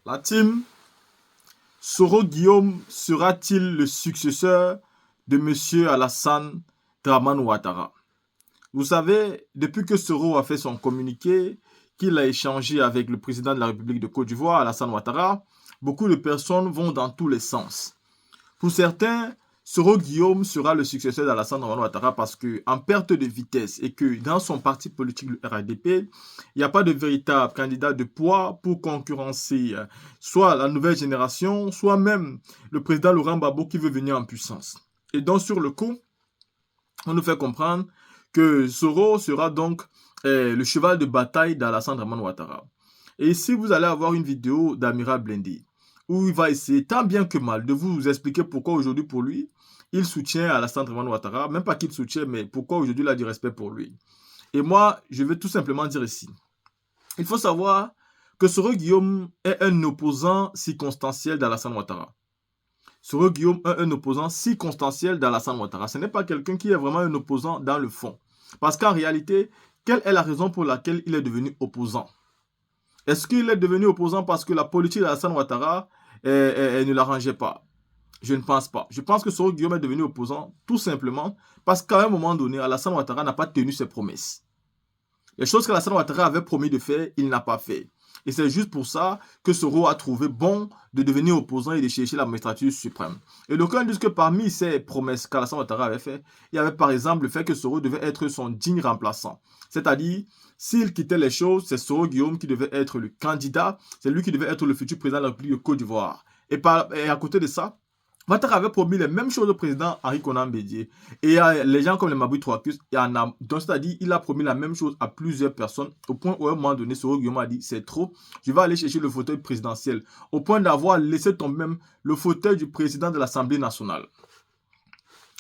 La team, Soro Guillaume sera-t-il le successeur de M. Alassane Dramane Ouattara? Vous savez, depuis que Soro a fait son communiqué, qu'il a échangé avec le président de la République de Côte d'Ivoire, Alassane Ouattara, beaucoup de personnes vont dans tous les sens. Pour certains, Soro Guillaume sera le successeur d'Alassane Dramane Ouattara parce qu'en perte de vitesse et que dans son parti politique, le RADP, il n'y a pas de véritable candidat de poids pour concurrencer soit la nouvelle génération, soit même le président Laurent Gbagbo qui veut venir en puissance. Et donc sur le coup, on nous fait comprendre que Soro sera donc le cheval de bataille d'Alassane Dramane Ouattara. Et ici, vous allez avoir une vidéo d'Amiral Blindé où il va essayer tant bien que mal de vous expliquer pourquoi aujourd'hui pour lui, il soutient Alassane Dramane Ouattara, même pas qu'il soutient, mais pourquoi aujourd'hui il a du respect pour lui. Et moi, je vais tout simplement dire ici, il faut savoir que Soro Guillaume est un opposant circonstanciel d'Alassane Ouattara. Soro Guillaume est un opposant circonstanciel d'Alassane Ouattara. Ce n'est pas quelqu'un qui est vraiment un opposant dans le fond. Parce qu'en réalité, quelle est la raison pour laquelle il est devenu opposant? Est-ce qu'il est devenu opposant parce que la politique d'Alassane Ouattara ne l'arrangeait pas? Je ne pense pas. Je pense que Soro Guillaume est devenu opposant tout simplement parce qu'à un moment donné, Alassane Ouattara n'a pas tenu ses promesses. Les choses qu'Alassane Ouattara avait promis de faire, il n'a pas fait. Et c'est juste pour ça que Soro a trouvé bon de devenir opposant et de chercher la magistrature suprême. Et d'aucuns disent que parmi ces promesses qu'Alassane Ouattara avait fait, il y avait par exemple le fait que Soro devait être son digne remplaçant. C'est-à-dire, s'il quittait les choses, c'est Soro Guillaume qui devait être le candidat, c'est lui qui devait être le futur président de la République de Côte d'Ivoire. Et à côté de ça, Ouattara avait promis les mêmes choses au président Henri Konan Bédié. Et les gens comme les Mabui Troacus, c'est-à-dire il a promis la même chose à plusieurs personnes, au point où à un moment donné, Soro Guillaume a dit c'est trop, je vais aller chercher le fauteuil présidentiel, au point d'avoir laissé tomber même le fauteuil du président de l'Assemblée nationale.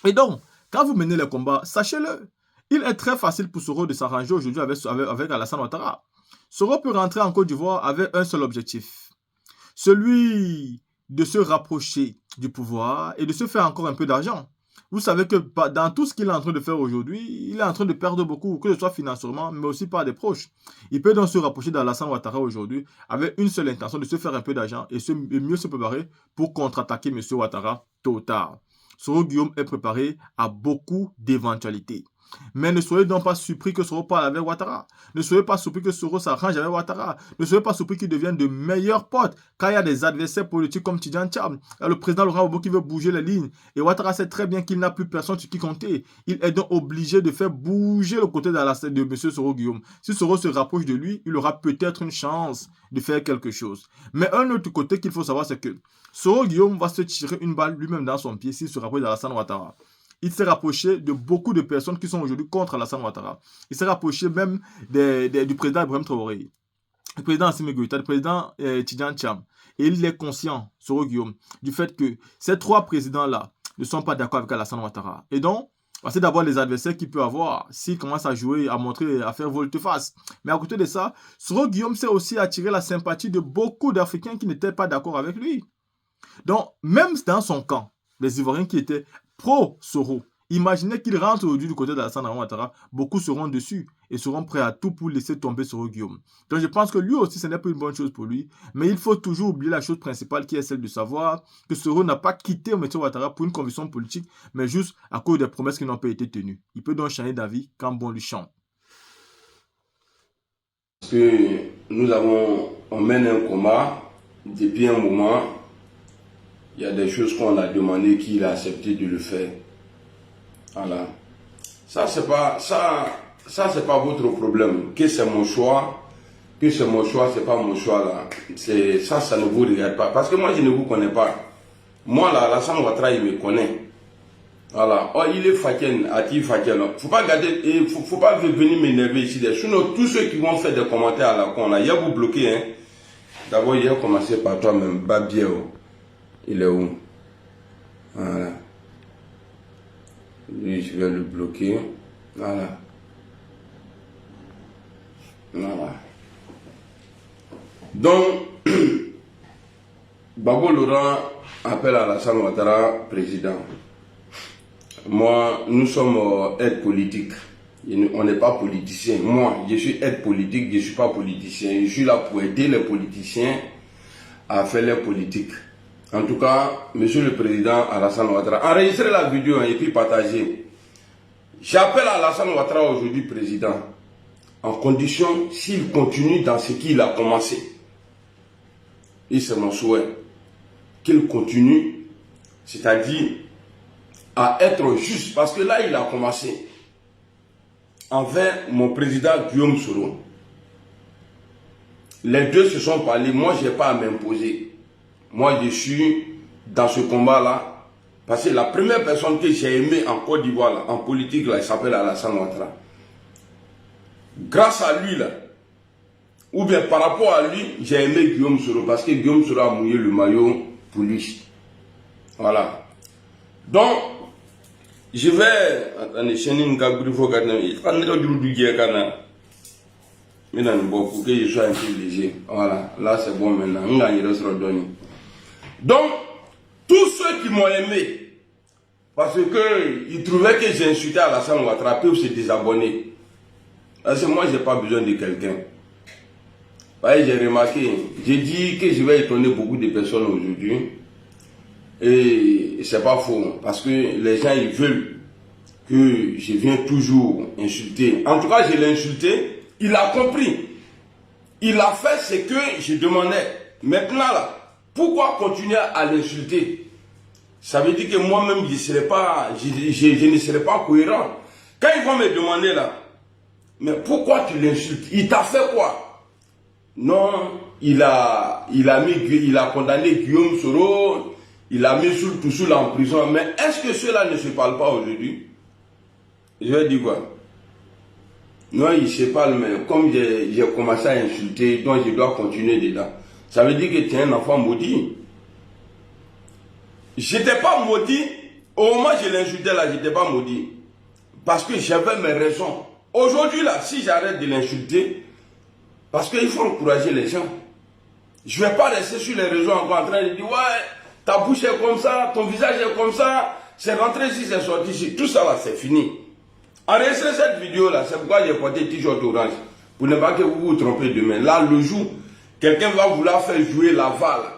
Et donc, quand vous menez les combats, sachez-le, il est très facile pour Soro de s'arranger aujourd'hui avec Alassane Ouattara. Soro peut rentrer en Côte d'Ivoire avec un seul objectif, celui de se rapprocher du pouvoir et de se faire encore un peu d'argent. Vous savez que dans tout ce qu'il est en train de faire aujourd'hui, il est en train de perdre beaucoup, que ce soit financièrement, mais aussi par des proches. Il peut donc se rapprocher d'Alassane Ouattara aujourd'hui avec une seule intention de se faire un peu d'argent et mieux se préparer pour contre-attaquer M. Ouattara tôt ou tard. Soro Guillaume est préparé à beaucoup d'éventualités. Mais ne soyez donc pas surpris que Soro parle avec Ouattara. Ne soyez pas surpris que Soro s'arrange avec Ouattara. Ne soyez pas surpris qu'ils deviennent de meilleurs potes. Quand il y a des adversaires politiques comme Tidjane Tcham, le président Laurent Gbagbo qui veut bouger les lignes. Et Ouattara sait très bien qu'il n'a plus personne sur qui compter. Il est donc obligé de faire bouger le côté de M. Soro Guillaume. Si Soro se rapproche de lui, il aura peut-être une chance de faire quelque chose. Mais un autre côté qu'il faut savoir, c'est que Soro Guillaume va se tirer une balle lui-même dans son pied s'il se rapproche d'Alassane Ouattara. Il s'est rapproché de beaucoup de personnes qui sont aujourd'hui contre Alassane Ouattara. Il s'est rapproché même du président Ibrahim Traoré, du président Assimi Goïta, du président Tidjane Tcham. Et il est conscient, Soro Guillaume, du fait que ces trois présidents-là ne sont pas d'accord avec Alassane Ouattara. Et donc, c'est d'abord les adversaires qu'il peut avoir s'il commence à jouer, à montrer, à faire volte-face. Mais à côté de ça, Soro Guillaume sait aussi attirer la sympathie de beaucoup d'Africains qui n'étaient pas d'accord avec lui. Donc, même dans son camp, les Ivoiriens qui étaient pro-Soro, imaginez qu'il rentre aujourd'hui du côté d'Alassane Dramane Ouattara, beaucoup seront dessus et seront prêts à tout pour laisser tomber Soro Guillaume. Donc je pense que lui aussi, ce n'est pas une bonne chose pour lui, mais il faut toujours oublier la chose principale qui est celle de savoir que Soro n'a pas quitté M. Ouattara pour une conviction politique, mais juste à cause des promesses qui n'ont pas été tenues. Il peut donc changer d'avis quand bon lui chante. Parce que on mène un combat depuis un moment. Il y a des choses qu'on a demandé qu'il a accepté de le faire. Voilà. Ça, c'est pas votre problème. Que c'est mon choix, c'est pas mon choix là. Ça ne vous regarde pas. Parce que moi, je ne vous connais pas. Moi là, Alassane Ouattara, il me connaît. Voilà. Oh, il est faken, Ati faken. Faut pas garder, faut pas venir m'énerver ici. Sinon, tous ceux qui vont faire des commentaires à la con là, il y a vous bloquer, hein. D'abord, il a commencé par toi-même, Babieo. Il est où? Voilà. Lui, je vais le bloquer. Voilà. Voilà. Donc, Gbagbo Laurent appelle Alassane Ouattara président. Moi, nous sommes aide politique. On n'est pas politicien. Moi, je suis aide politique, je ne suis pas politicien. Je suis là pour aider les politiciens à faire les politiques. En tout cas, Monsieur le Président Alassane Ouattara, enregistrez la vidéo et puis partagez. J'appelle Alassane Ouattara aujourd'hui président, en condition s'il continue dans ce qu'il a commencé. Et c'est mon souhait, qu'il continue, c'est-à-dire à être juste, parce que là il a commencé envers mon président Guillaume Soro. Les deux se sont parlé, moi je n'ai pas à m'imposer. Moi je suis dans ce combat-là, parce que la première personne que j'ai aimée en Côte d'Ivoire, en politique, là, il s'appelle Alassane Ouattara. Grâce à lui, là, ou bien par rapport à lui, j'ai aimé Guillaume Soro, parce que Guillaume Soro a mouillé le maillot pour lui. Voilà. Donc, je vais... Attendez, je pour que je sois un peu léger. Voilà, là c'est bon maintenant. Donc, tous ceux qui m'ont aimé, parce qu'ils trouvaient que j'ai insulté Alassane Ouattara, peuvent se désabonner. Parce que moi, je n'ai pas besoin de quelqu'un. J'ai remarqué, j'ai dit que je vais étonner beaucoup de personnes aujourd'hui. Et c'est pas faux, parce que les gens, ils veulent que je vienne toujours insulter. En tout cas, je l'ai insulté. Il a compris. Il a fait ce que je demandais. Maintenant, là, pourquoi continuer à l'insulter? Ça veut dire que moi-même, je ne serai pas cohérent. Quand ils vont me demander là, mais pourquoi tu l'insultes? Il t'a fait quoi? Non, il a condamné Guillaume Soro, il a mis Soul en prison. Mais est-ce que ceux-là ne se parlent pas aujourd'hui? Je vais dire quoi? Non, il se parle, mais comme j'ai commencé à insulter, donc je dois continuer dedans. Ça veut dire que tu es un enfant maudit. Je n'étais pas maudit. Au moment où je l'insultais là, je n'étais pas maudit. Parce que j'avais mes raisons. Aujourd'hui là, si j'arrête de l'insulter, parce qu'il faut encourager les gens. Je ne vais pas rester sur les réseaux encore en train de dire, ouais, ta bouche est comme ça, ton visage est comme ça, c'est rentré ici, c'est sorti ici. Tout ça là, c'est fini. Enregistrez cette vidéo là, c'est pourquoi j'ai porté t-shirt orange. Pour ne pas que vous vous trompez demain. Là, le jour, quelqu'un va vouloir faire jouer la valle.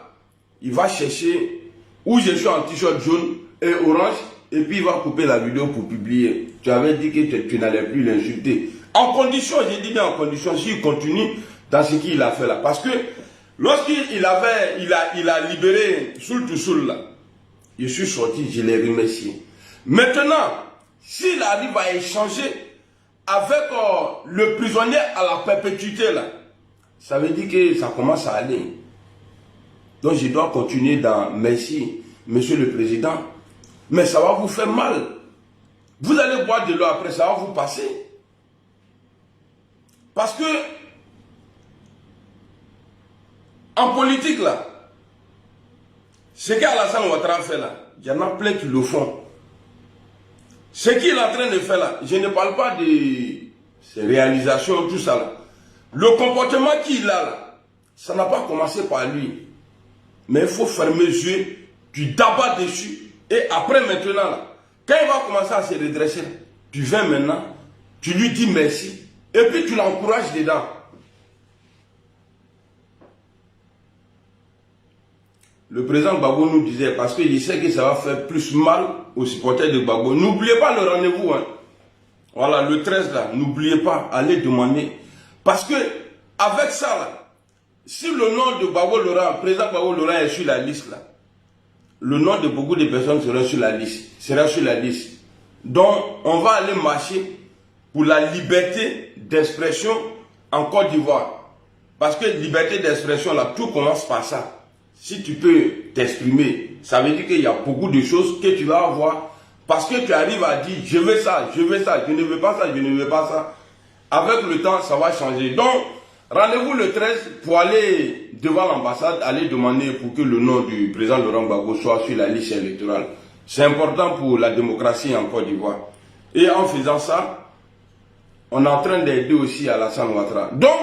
Il va chercher où je suis en t-shirt jaune et orange, et puis il va couper la vidéo pour publier. Tu avais dit que tu n'allais plus l'insulter. En condition, j'ai dit bien en condition, s'il continue dans ce qu'il a fait là. Parce que lorsqu'il a libéré Soul là, je suis sorti, je l'ai remercié. Maintenant, s'il arrive à échanger avec le prisonnier à la perpétuité, là, ça veut dire que ça commence à aller. Donc je dois continuer dans merci, Monsieur le Président. Mais ça va vous faire mal. Vous allez boire de l'eau après, ça va vous passer. Parce que, en politique, là, ce qu'Alassane Ouattara fait là, il y en a plein qui le font. Ce qu'il est en train de faire là, je ne parle pas de ses réalisations, tout ça là. Le comportement qu'il a là, ça n'a pas commencé par lui. Mais il faut fermer les yeux, tu t'abats dessus, et après maintenant là, quand il va commencer à se redresser, tu viens maintenant, tu lui dis merci, et puis tu l'encourages dedans. Le président Gbagbo nous disait, parce qu'il sait que ça va faire plus mal aux supporters de Gbagbo. N'oubliez pas le rendez-vous. Hein. Voilà, le 13 là, n'oubliez pas, allez demander. Parce que, avec ça là, si le nom de Gbagbo Laurent, le président Gbagbo Laurent est sur la liste là, le nom de beaucoup de personnes sera sur la liste. Donc, on va aller marcher pour la liberté d'expression en Côte d'Ivoire. Parce que liberté d'expression là, tout commence par ça. Si tu peux t'exprimer, ça veut dire qu'il y a beaucoup de choses que tu vas avoir. Parce que tu arrives à dire, je veux ça, je veux ça, je ne veux pas ça, je ne veux pas ça. Avec le temps, ça va changer. Donc, rendez-vous le 13 pour aller devant l'ambassade, aller demander pour que le nom du président Laurent Gbagbo soit sur la liste électorale. C'est important pour la démocratie en Côte d'Ivoire. Et en faisant ça, on est en train d'aider aussi Alassane Ouattara. Donc,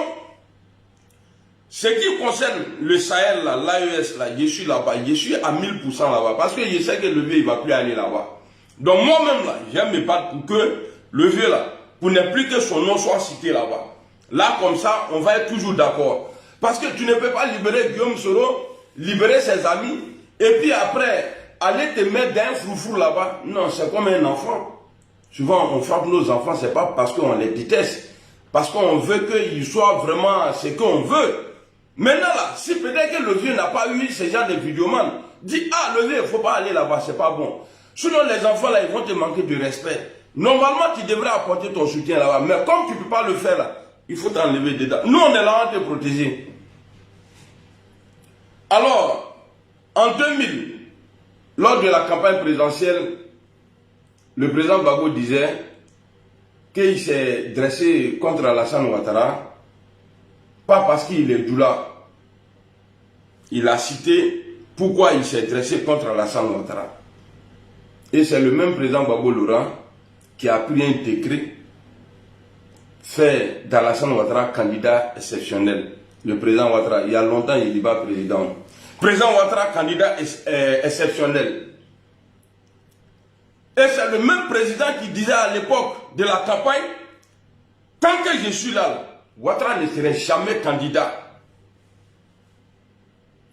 ce qui concerne le Sahel, l'AES, je suis là-bas, je suis à 1000% là-bas, parce que je sais que le vieux, il ne va plus aller là-bas. Donc moi-même, là, j'aime me battre pour que le vieux, là, pour ne plus que son nom soit cité là-bas. Là, comme ça, on va être toujours d'accord. Parce que tu ne peux pas libérer Guillaume Soro libérer ses amis, et puis après, aller te mettre dans un froufrou là-bas. Non, c'est comme un enfant. Souvent, on frappe nos enfants, c'est pas parce qu'on les déteste, parce qu'on veut qu'ils soient vraiment ce qu'on veut. Maintenant là, si peut-être que le vieux n'a pas eu ce genre de vidéoman, dit, ah, le vieux, il ne faut pas aller là-bas, c'est pas bon. Sinon, les enfants là, ils vont te manquer de respect. Normalement, tu devrais apporter ton soutien là-bas, mais comme tu ne peux pas le faire là, il faut t'enlever dedans. Nous, on est là, on te protéger. Alors, en 2000, lors de la campagne présidentielle, le président Gbagbo disait qu'il s'est dressé contre Alassane Ouattara, pas parce qu'il est doula. Il a cité pourquoi il s'est dressé contre Alassane Ouattara. Et c'est le même président Gbagbo Laurent qui a pris un décret fait d'Alassane Ouattara candidat exceptionnel. Le président Ouattara, il y a longtemps, il n'est pas président. Président Ouattara, candidat exceptionnel. Et c'est le même président qui disait à l'époque de la campagne, tant que je suis là, Ouattara ne serait jamais candidat.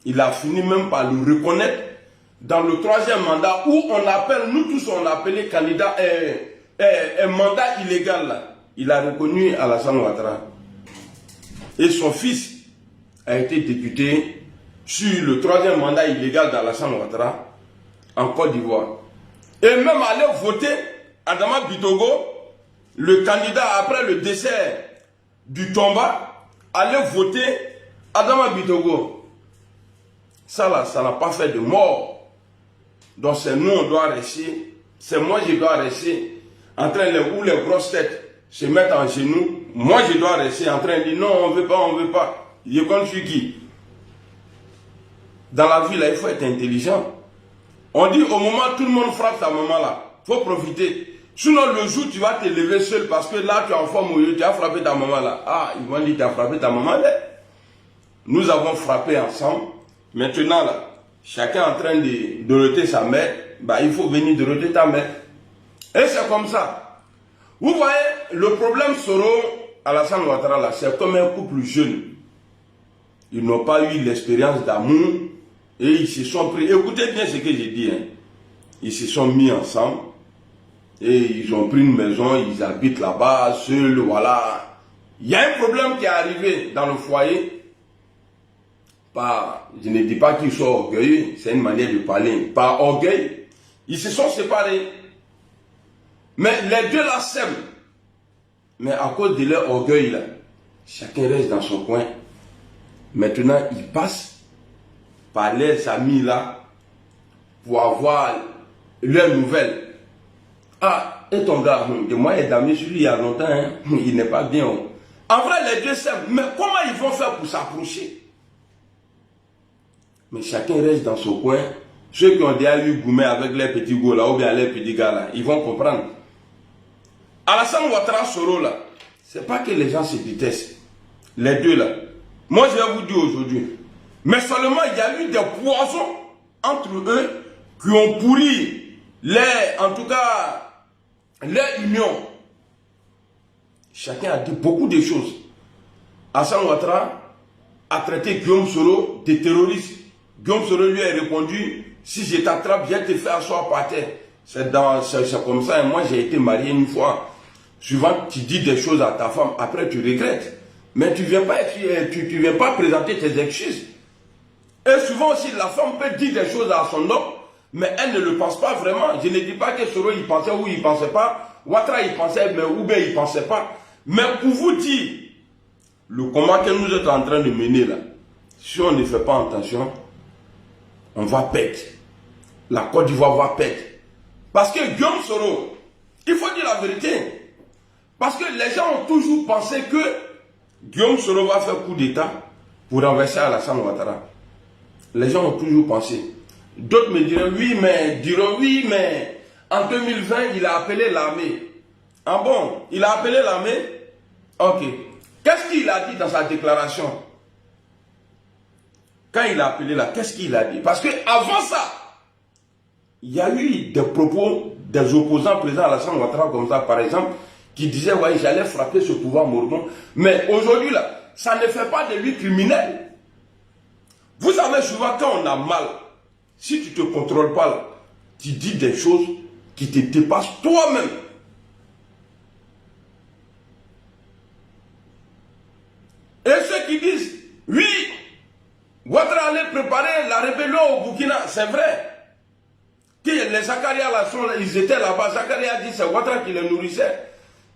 Il a fini même par le reconnaître dans le troisième mandat où on appelle, nous tous on appelait candidat, un mandat illégal là. Il a reconnu Alassane Ouattara. Et son fils a été député sur le troisième mandat illégal d'Alassane Ouattara en Côte d'Ivoire. Et même aller voter Adama Bitogo, le candidat après le décès du Tomba, aller voter Adama Bitogo. Ça là, ça n'a pas fait de mort. Donc c'est nous, on doit rester. C'est moi, je dois rester en train de, où les grosses têtes se mettent en genoux. Moi, je dois rester en train de dire non, on ne veut pas, on ne veut pas. Je compte sur qui? Dans la vie, là, il faut être intelligent. On dit au moment où tout le monde frappe ta maman là, il faut profiter. Sinon, le jour où tu vas te lever seul parce que là, tu es en forme, tu as frappé ta maman là. Ah, ils vont dire tu as frappé ta maman là. Nous avons frappé ensemble. Maintenant là, chacun en train de doroter sa mère, bah, il faut venir doroter ta mère. Et c'est comme ça. Vous voyez, le problème Soro-Alassane Ouattara là, c'est comme un couple jeune. Ils n'ont pas eu l'expérience d'amour et ils se sont pris. Écoutez bien ce que j'ai dit. Hein. Ils se sont mis ensemble et ils ont pris une maison, ils habitent là-bas, seuls, voilà. Il y a un problème qui est arrivé dans le foyer. Je ne dis pas qu'ils sont orgueilleux, c'est une manière de parler. Par orgueil, ils se sont séparés. Mais les deux là s'aiment. Mais à cause de leur orgueil là, chacun reste dans son coin. Maintenant, ils passent par leurs amis là pour avoir leurs nouvelles. Ah, et ton gars, de moi et d'amis sur lui il y a longtemps, hein, il n'est pas bien. En vrai, les deux s'aiment. Mais comment ils vont faire pour s'approcher? Mais chacun reste dans son coin. Ceux qui ont déjà eu gourmet avec les petits go là, ou bien les petits gars là, ils vont comprendre. Alassane Ouattara Soro là, c'est pas que les gens se détestent. Les deux là. Moi je vais vous dire aujourd'hui. Mais seulement il y a eu des poisons entre eux qui ont pourri en tout cas, leur union. Chacun a dit beaucoup de choses. Alassane Ouattara a traité Guillaume Soro de terroriste. Guillaume Soro lui a répondu, si je t'attrape, je vais te faire asseoir par terre. C'est comme ça. Et moi, j'ai été marié une fois. Souvent, tu dis des choses à ta femme, après tu regrettes. Mais tu ne viens pas présenter tes excuses. Et souvent aussi, la femme peut dire des choses à son homme, mais elle ne le pense pas vraiment. Je ne dis pas que Soro, il pensait ou il ne pensait pas. Ouattara, il pensait, mais ou bien il ne pensait pas. Mais pour vous dire, le combat que nous sommes en train de mener là, si on ne fait pas attention, on va perdre. La Côte d'Ivoire va perdre. Parce que Guillaume Soro, il faut dire la vérité. Parce que les gens ont toujours pensé que Guillaume Soro va faire coup d'État pour renverser Alassane Ouattara. Les gens ont toujours pensé. D'autres me diront oui, mais en 2020, il a appelé l'armée. Ah bon, il a appelé l'armée? Ok. Qu'est-ce qu'il a dit dans sa déclaration? Quand il a appelé là, qu'est-ce qu'il a dit? Parce que avant ça, il y a eu des propos des opposants présents à Alassane Ouattara comme ça, par exemple, qui disaient ouais, j'allais frapper ce pouvoir mormon. Mais aujourd'hui là, ça ne fait pas de lui criminel. Vous savez, souvent, quand on a mal, si tu ne te contrôles pas, là, tu dis des choses qui te dépassent toi-même. Et ceux qui disent, oui, Ouattara allait préparer la rébellion au Burkina, c'est vrai. Que les Zakaria, là, ils étaient là-bas. Zakaria a dit c'est Ouattara qui les nourrissait.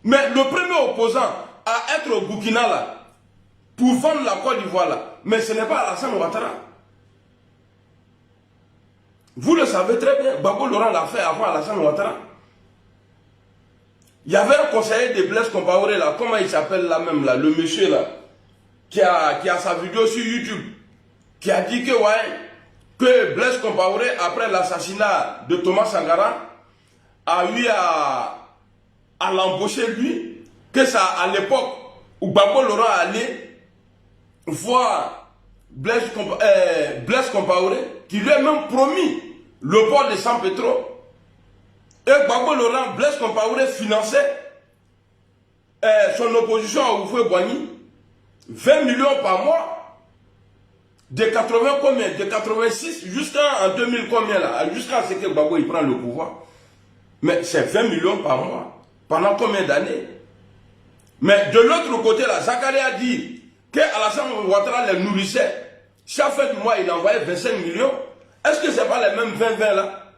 Mais le premier opposant à être au Burkina, là, pour vendre la Côte d'Ivoire, là, mais ce n'est pas Alassane Ouattara. Vous le savez très bien, Gbagbo Laurent l'a fait avant Alassane Ouattara. Il y avait un conseiller de Blaise Compaoré, là, comment il s'appelle là même, là, le monsieur là, qui a sa vidéo sur YouTube, qui a dit que, ouais, que Blaise Compaoré, après l'assassinat de Thomas Sankara, a eu à l'embaucher lui, que ça, à l'époque où Gbagbo Laurent allait voir Blaise Compaoré, qui lui a même promis le port de San Petro. Et Gbagbo Laurent, Blaise Compaoré finançait son opposition à Houphouët-Boigny, 20 millions par mois, de 80 combien, de 86 jusqu'en 2000 combien là, jusqu'à ce que Gbagbo il prend le pouvoir. Mais c'est 20 millions par mois. Pendant combien d'années? Mais de l'autre côté là, Zakaria a dit que Alassane Ouattara les nourrissait. Chaque fin du mois, il envoyait 25 millions. Est-ce que ce n'est pas les mêmes 20-20 là?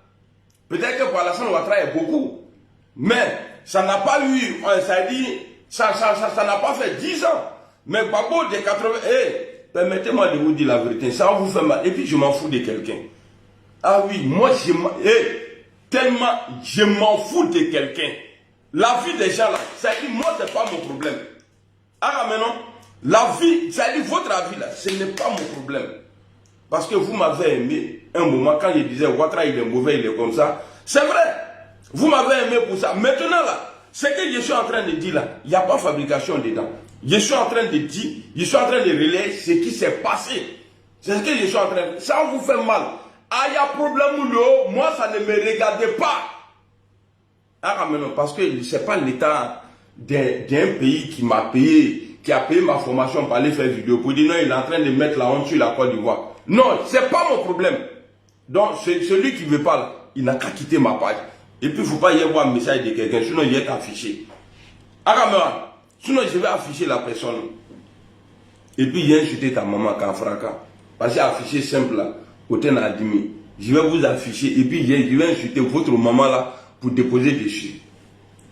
Peut-être que pour Alassane Ouattara, il y a beaucoup. Mais ça n'a pas eu, ça dit, ça n'a pas fait 10 ans. Mais Gbagbo de 80, permettez-moi de vous dire la vérité, ça vous fait mal. Et puis je m'en fous de quelqu'un. Ah oui, moi tellement je m'en fous de quelqu'un. La vie des gens là, ça dit, moi c'est pas mon problème. Ah maintenant, la vie, ça dit votre avis là, ce n'est pas mon problème. Parce que vous m'avez aimé un moment quand je disais Ouattara il est mauvais, il est comme ça. C'est vrai, vous m'avez aimé pour ça. Maintenant là, ce que je suis en train de dire là, il n'y a pas de fabrication dedans. Je suis en train de dire, je suis en train de relayer ce qui s'est passé. C'est ce que je suis en train de dire. Ça vous fait mal. Ah, il y a problème ou non, moi ça ne me regardait pas. Ah, mais non, parce que ce n'est pas l'État d'un pays qui m'a payé, qui a payé ma formation pour aller faire vidéo. Pour dire non, il est en train de mettre la honte sur la Côte d'Ivoire. Non, ce n'est pas mon problème. Donc, celui qui ne veut pas, là, il n'a qu'à quitter ma page. Et puis, il ne faut pas y avoir un message de quelqu'un, sinon il est affiché. Ah, sinon je vais afficher la personne. Et puis, il y a insulté ta maman, Kanfraka. Parce que affiché simple là, côté Nadimi. Je vais vous afficher. Et puis, je vais insulter votre maman là pour déposer dessus.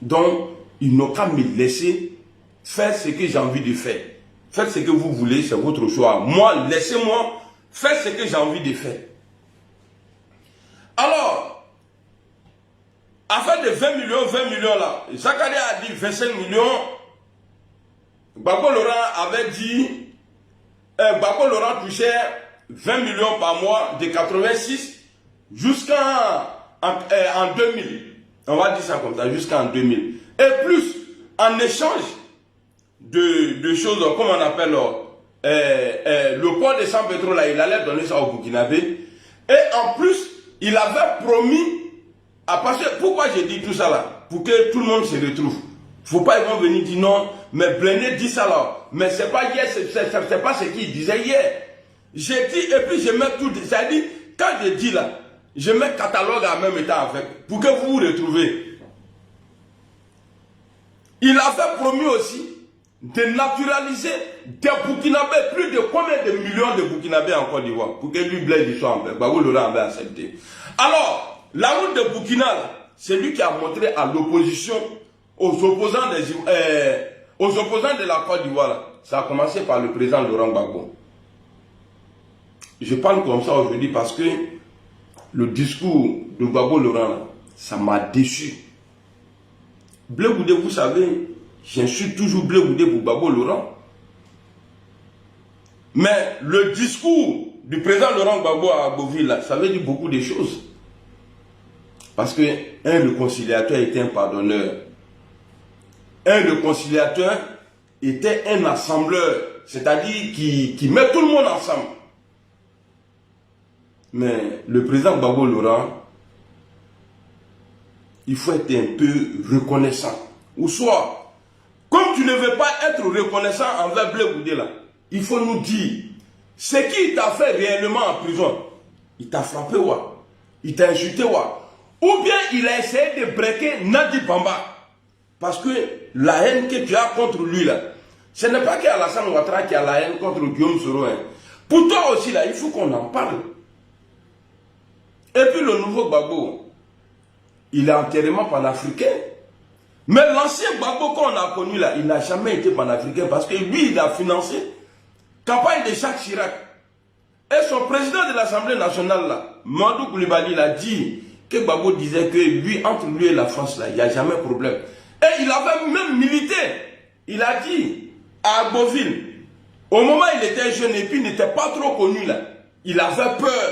Donc, ils n'ont qu'à me laisser faire ce que j'ai envie de faire. Faites ce que vous voulez, c'est votre choix. Moi, laissez-moi faire ce que j'ai envie de faire. Alors, afin de 20 millions là, Zakaria a dit 25 millions. Gbagbo Laurent avait dit, Gbagbo Laurent touchait 20 millions par mois de 86 jusqu'en 2000. On va dire ça comme ça, jusqu'en 2000. Et plus, en échange de choses, comme on appelle le port de San Petro, là, il allait donner ça au Burkinabé. Et en plus, il avait promis, pourquoi j'ai dit tout ça là? Pour que tout le monde se retrouve. Il ne faut pas ils vont venir dire non, mais Blendé dit ça là. Mais ce n'est pas hier, c'est pas ce qu'il disait hier. J'ai dit, et puis je mets tout, c'est-à-dire, quand je dis là, je mets catalogue en même temps avec, pour que vous vous retrouvez. Il avait promis aussi de naturaliser des Burkinabés, plus de combien de millions de Burkinabés en Côte d'Ivoire, pour que lui, Blaise soit en paix. Gbagbo Laurent avait accepté. Alors, la route de Burkina, c'est lui qui a montré à l'opposition, aux opposants de la Côte d'Ivoire. Ça a commencé par le président Laurent Gbagbo. Je parle comme ça aujourd'hui parce que le discours de Gbagbo Laurent, ça m'a déçu. Blé Goudé, vous savez, j'insulte toujours Blé Goudé pour Gbagbo Laurent. Mais le discours du président Laurent Gbagbo à Beauville, ça veut dire beaucoup de choses. Parce qu'un réconciliateur était un pardonneur. Un réconciliateur était un assembleur, c'est-à-dire qui met tout le monde ensemble. Mais le président Gbagbo Laurent, il faut être un peu reconnaissant. Ou comme tu ne veux pas être reconnaissant envers Blé Goudé là, il faut nous dire Ce qui t'a fait réellement en prison, il t'a frappé, il t'a insulté, ou bien il a essayé de breaker Nadi Bamba. Parce que la haine que tu as contre lui, là, ce n'est pas qu'Alassane Ouattara qui a la haine contre Guillaume Soro. Hein. Pour toi aussi, là, il faut qu'on en parle. Et puis le nouveau Gbagbo, il est entièrement panafricain. Mais l'ancien Gbagbo qu'on a connu là, il n'a jamais été panafricain parce que lui, il a financé la campagne de Jacques Chirac. Et son président de l'Assemblée nationale là, Mamadou Koulibaly, il a dit que Gbagbo disait que lui, entre lui et la France là, il n'y a jamais de problème. Et il avait même milité. Il a dit à Agboville, au moment où il était jeune et puis il n'était pas trop connu là, il avait peur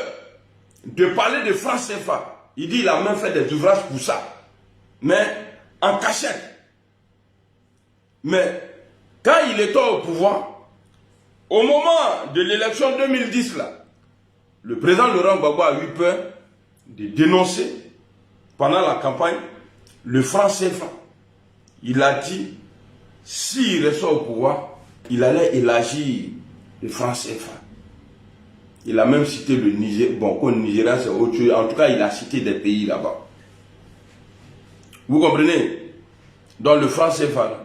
de parler de France CFA. Il dit il a même fait des ouvrages pour ça. Mais en cachette. Mais quand il était au pouvoir, au moment de l'élection 2010 là, le président Laurent Gbagbo a eu peur de dénoncer pendant la campagne le franc CFA. Il a dit, s'il restait au pouvoir, il allait élargir le franc CFA. Il a même cité le Niger. Bon, le Nigeria, c'est autre chose. En tout cas, il a cité des pays là-bas. Vous comprenez? Dans le franc CFA,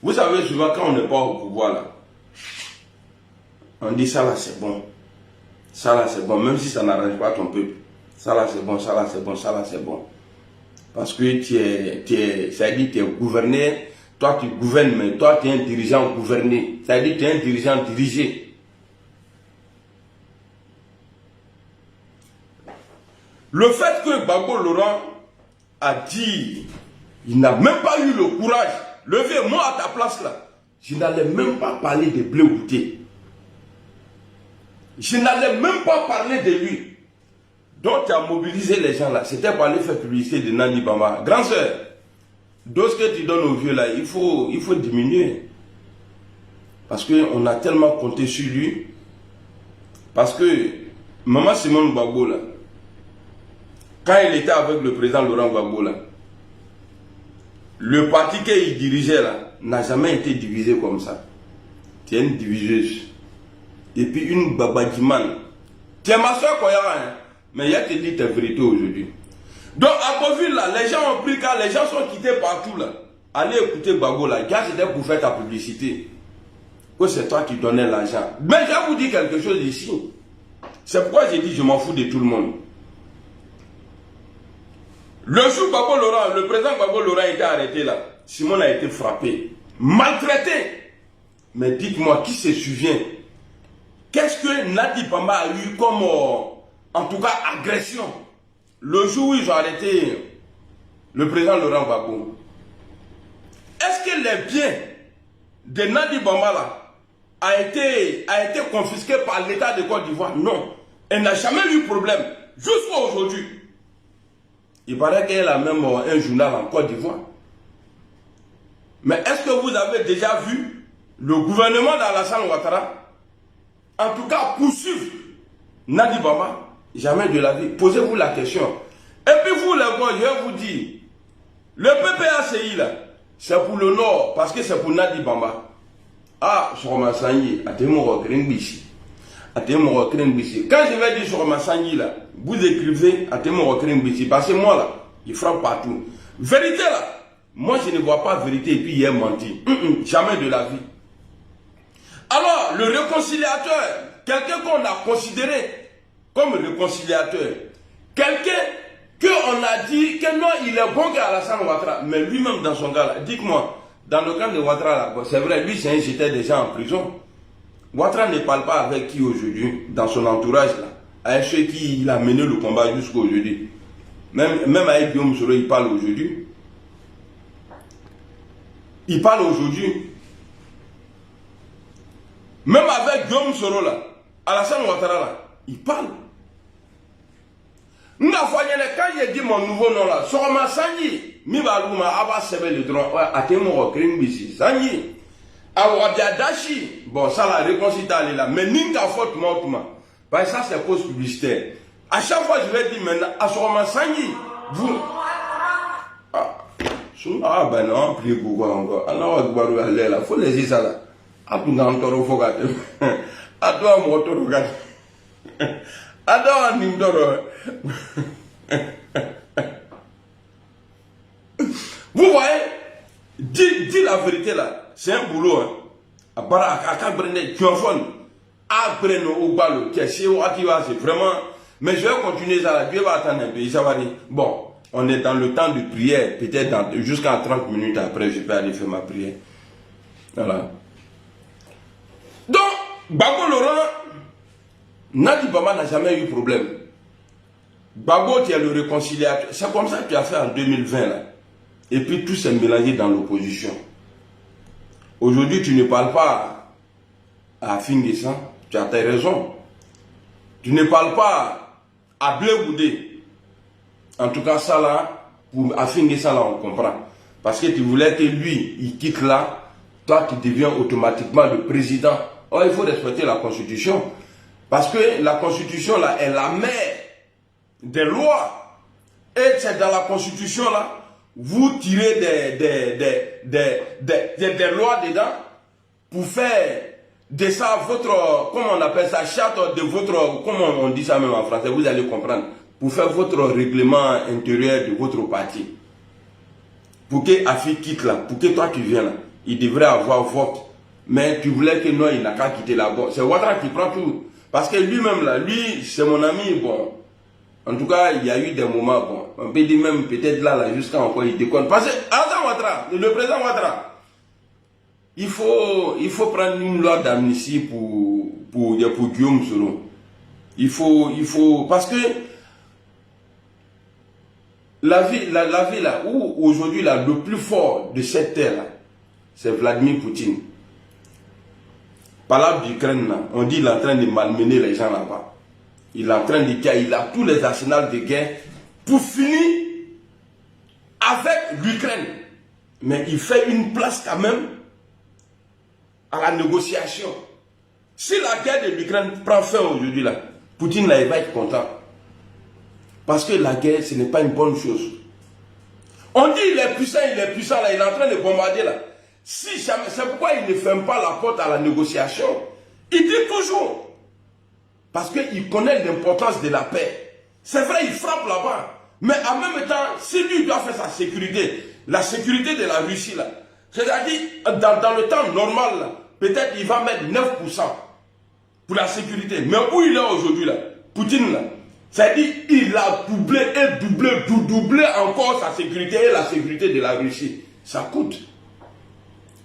vous savez souvent quand on n'est pas au pouvoir, là, on dit ça là c'est bon. Ça là c'est bon, même si ça n'arrange pas ton peuple. Ça là c'est bon, ça là c'est bon, ça là c'est bon. Parce que ça dit tu es gouverné, toi tu gouvernes, mais toi tu es un dirigeant gouverné. Ça dit tu es un dirigeant dirigé. Le fait que Gbagbo Laurent a dit, il n'a même pas eu le courage. Levez, moi à ta place là, je n'allais même pas parler de Blé Outé. Je n'allais même pas parler de lui. Donc tu as mobilisé les gens là. C'était pour aller faire publicité de Nadi Bamba. Grand soeur, de ce que tu donnes aux vieux là, il faut diminuer. Parce qu'on a tellement compté sur lui. Parce que Maman Simone Gbagbo là, quand il était avec le président Laurent Gbagbo là, le parti qu'il dirigeait là n'a jamais été divisé comme ça. Tu es une diviseuse. Et puis une babadimane. Tu es ma soeur Koyara, hein? Mais il y a te dit ta vérité aujourd'hui. Donc à Boville là, les gens ont pris car les gens sont quittés partout là. Allez écouter Gbagbo là, car c'était pour faire ta publicité. Que c'est toi qui donnais l'argent. Mais je vais vous dire quelque chose ici. C'est pourquoi j'ai dit je m'en fous de tout le monde. Le jour Gbagbo Laurent, le président Gbagbo Laurent a été arrêté là, Simone a été frappé, maltraité. Mais dites-moi, qui se souvient? Qu'est-ce que Nadi Bamba a eu comme, en tout cas, agression le jour où ils ont arrêté le président Laurent Gbagbo? Est-ce que les biens de Nadi Bamba là a été confisqué par l'État de Côte d'Ivoire? Non. Elle n'a jamais eu problème, jusqu'à aujourd'hui. Il paraît qu'elle a même un journal en Côte d'Ivoire. Mais est-ce que vous avez déjà vu le gouvernement d'Alassane Ouattara, en tout cas poursuivre Nadi Bamba? Jamais de la vie. Posez-vous la question. Et puis vous les gars, je vais vous dire, le PPACI là, c'est pour le Nord, parce que c'est pour Nadi Bamba. Ah, sur ma sangi, à Témoro Kringbichi. Quand je vais dire sur ma sangi là, vous écrivez à Témoro Kringbichi, parce que moi là, il frappe partout. Vérité là, moi je ne vois pas vérité et puis il est menti. Jamais de la vie. Alors, le réconciliateur, quelqu'un qu'on a considéré comme réconciliateur, quelqu'un qu'on a dit que non, il est bon qu'Alassane Ouattara, mais lui-même dans son cas là, dites-moi, dans le camp de Ouattara là, c'est vrai, lui c'est un jeté des gens en prison. Ouattara ne parle pas avec qui aujourd'hui, dans son entourage là, avec ceux qui il a mené le combat jusqu'à aujourd'hui. Même avec Guillaume Soro, il parle aujourd'hui. Il parle aujourd'hui. Même avec Guillaume Soro là, Alassane Ouattara là, il parle. Quand j'ai dit mon nouveau nom là, Soroma Sanyi, Mibaluma Aba Sebe le droit, Atemoro Kringbisi, Sanyi, Awabiadashi, bon ça la réconciliation là, mais Ninka Faute Moutuma, parce que ça c'est cause publicitaire. À chaque fois je vais dire maintenant, à Soroma Sanyi, vous. Ah ben non, plus beaucoup encore. Alors, il faut laisser ça là. Adore moto regarde. Adore Nindoro. Vous voyez, dis la vérité là, c'est un boulot. Hein. C'est vraiment. Mais je vais continuer ça là. Dieu va attendre un peu. Ça va dire. Bon, on est dans le temps de prière. Peut-être jusqu'à 30 minutes après, je peux aller faire ma prière. Voilà. Donc, Gbagbo Laurent, Nadi Bama n'a jamais eu problème. Gbagbo, tu es le réconciliateur. C'est comme ça que tu as fait en 2020 là. Et puis tout s'est mélangé dans l'opposition. Aujourd'hui, tu ne parles pas à Finguessan, tu as tes raisons. Tu ne parles pas à Blé Goudé. En tout cas, ça là, pour Finguessan là, on comprend. Parce que tu voulais que lui, il quitte là, toi, tu deviens automatiquement le président. Oh, il faut respecter la Constitution. Parce que la Constitution là, est la mère des lois. Et c'est dans la Constitution là, vous tirez des lois dedans pour faire de ça votre, comment on appelle ça, charte de votre, comment on dit ça même en français, vous allez comprendre, pour faire votre règlement intérieur de votre parti. Pour que Afi quitte là, pour que toi tu viennes là, il devrait avoir vote. Mais tu voulais que non, il n'a qu'à quitter là-bas. C'est Ouattara qui prend tout. Parce que lui-même là, lui, c'est mon ami, bon. En tout cas, il y a eu des moments, bon, on peut dire même peut-être là, jusqu'à encore il déconne. Parce que, Alassane Ouattara, le président Ouattara, il faut prendre une loi d'amnistie pour Guillaume Soro. Il faut, parce que la vie là, où aujourd'hui là, le plus fort de cette terre là, c'est Vladimir Poutine. Par là d'Ukraine là, on dit qu'il est en train de malmener les gens là-bas. Il est en train de guerre, il a tous les arsenals de guerre pour finir avec l'Ukraine. Mais il fait une place quand même à la négociation. Si la guerre de l'Ukraine prend fin aujourd'hui là, Poutine là, il va être content. Parce que la guerre, ce n'est pas une bonne chose. On dit il est puissant là, il est en train de bombarder là. Si jamais, c'est pourquoi il ne ferme pas la porte à la négociation. Il dit toujours. Parce qu'il connaît l'importance de la paix. C'est vrai, il frappe là-bas. Mais en même temps, si lui doit faire sa sécurité, la sécurité de la Russie, là, c'est-à-dire, dans le temps normal, peut-être il va mettre 9% pour la sécurité. Mais où il est aujourd'hui, là, Poutine, là, c'est-à-dire, il a doublé et doublé encore sa sécurité et la sécurité de la Russie. Ça coûte.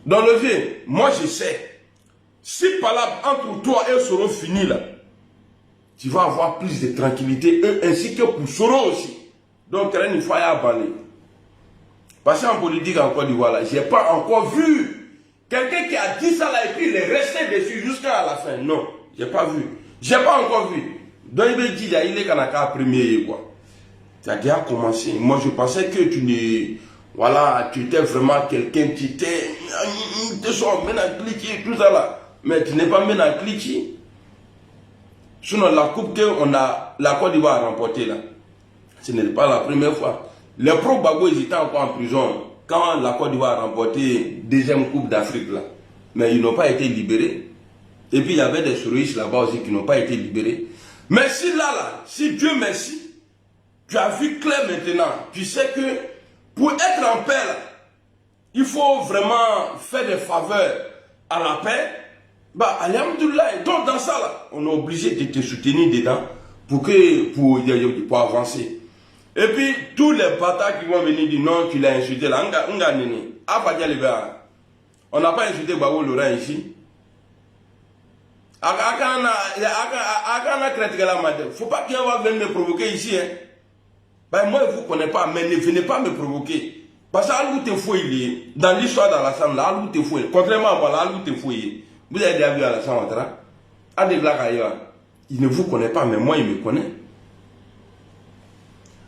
Dans le vieux, moi je sais, si par là, entre toi et Soro fini là, tu vas avoir plus de tranquillité, ainsi que pour Soro aussi. Donc, il faut y aller. Parce qu'en politique en Côte d'Ivoire, je n'ai pas encore vu quelqu'un qui a dit ça là et puis il est resté dessus jusqu'à la fin. Non, je n'ai pas vu. Je n'ai pas encore vu. Donc, il me dit, il est Kanaka premier, quoi. Tu as déjà commencé. Moi, je pensais que tu n'es. Voilà, tu étais vraiment quelqu'un qui était. Tu sors maintenant cliqué, tout ça là. Mais tu n'es pas maintenant cliqué. Sinon, la coupe que la Côte d'Ivoire a remportée là, ce n'est pas la première fois. Les pro-Gbagbo, ils étaient encore en prison quand la Côte d'Ivoire a remporté deuxième coupe d'Afrique là. Mais ils n'ont pas été libérés. Et puis il y avait des souristes là-bas aussi qui n'ont pas été libérés. Mais si là, si Dieu merci, tu as vu clair maintenant, tu sais que pour être en paix là, il faut vraiment faire des faveurs à la paix. Bah, alhamdoulilah, donc dans ça là, on est obligé de te soutenir dedans pour avancer. Et puis, tous les bâtards qui vont venir dire non, tu l'as insulté là, on n'a pas insulté Gbagbo Laurent ici. Il ne faut pas qu'il va venir me provoquer ici. Hein. Ben, moi, je ne vous connais pas, mais ne venez pas me provoquer. Parce que Alou te fouille, dans l'histoire d'Alassane, Alou te fouille. Contrairement à moi, Alou te fouille. Vous avez déjà vu Alassane Ouattara? Il ne vous connaît pas, mais moi, il me connaît.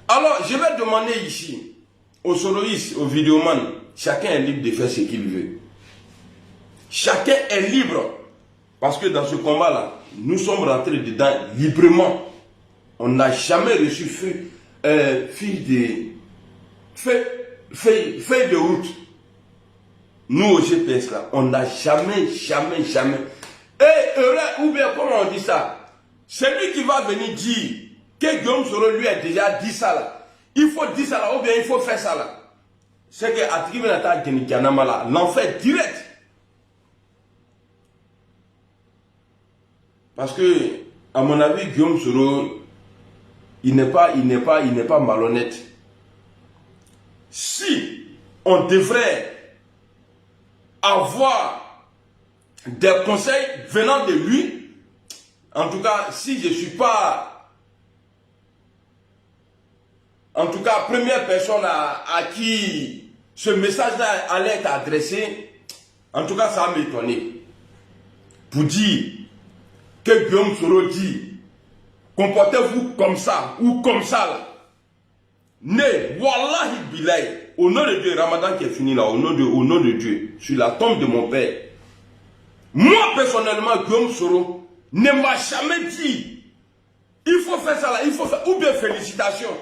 Alors, je vais demander ici, aux soloistes, aux vidéomans, chacun est libre de faire ce qu'il veut. Chacun est libre. Parce que dans ce combat-là, nous sommes rentrés dedans librement. On n'a jamais reçu feuille de route. Nous, au GPS, là, on n'a jamais. Et Et heureux, ou bien comment on dit ça? C'est lui qui va venir dire que Guillaume Soro lui a déjà dit ça là. Il faut dire ça là, ou bien il faut faire ça là. C'est que Atribenata Genikanama là, l'enfer direct. Parce que, à mon avis, Guillaume Soro, il n'est pas malhonnête. Si on devrait avoir des conseils venant de lui, en tout cas, si je ne suis pas, en tout cas, première personne à qui ce message-là allait être adressé, en tout cas, ça m'a étonné. Pour dire que Guillaume Soro dit, comportez-vous comme ça ou comme ça là. Né, wallahi billahi, au nom de Dieu, Ramadan qui est fini là, au nom de Dieu, sur la tombe de mon père. Moi personnellement, Guillaume Soro ne m'a jamais dit, il faut faire ça là, il faut faire, ou bien félicitations.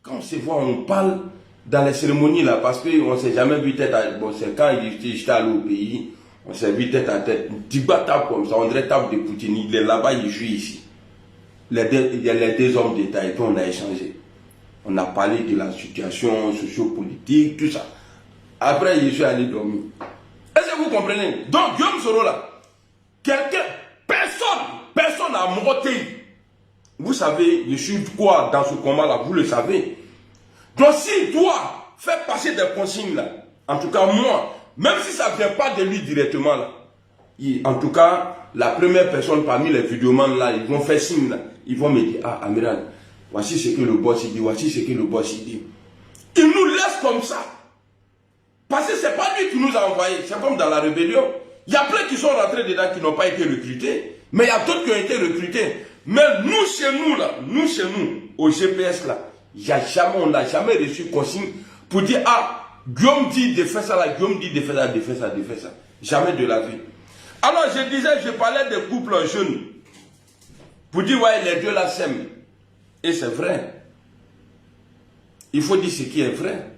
Quand on se voit, on parle dans les cérémonies là, parce qu'on ne s'est jamais vu tête à, bon c'est quand j'étais allé au pays, on s'est vu tête à tête, Digba tape comme ça, on dirait tape de Poutine, il est là-bas, il joue ici. Il y a les deux hommes d'État et puis on a échangé. On a parlé de la situation socio-politique, tout ça. Après, je suis allé dormir. Est-ce que vous comprenez? Donc, Guillaume Soro là, personne n'a monté. Vous savez, je suis quoi dans ce combat là, vous le savez. Donc, s'il doit faire passer des consignes là, en tout cas moi, même si ça ne vient pas de lui directement là, en tout cas, la première personne parmi les vidéomans là, ils vont faire signe là, ils vont me dire, ah amiral, voici ce que le boss dit, voici ce que le boss dit. Il nous laisse comme ça. Parce que ce n'est pas lui qui nous a envoyés. C'est comme dans la rébellion. Il y a plein qui sont rentrés dedans qui n'ont pas été recrutés. Mais il y a d'autres qui ont été recrutés. Mais nous, chez nous, au GPS là, on n'a jamais reçu consigne pour dire, ah, Guillaume dit de faire ça là, Guillaume dit de faire ça, de faire ça, de faire ça. Jamais de la vie. Alors je disais, je parlais des couples jeunes. Pour dire, ouais, les deux là s'aiment. Et c'est vrai. Il faut dire ce qui est vrai.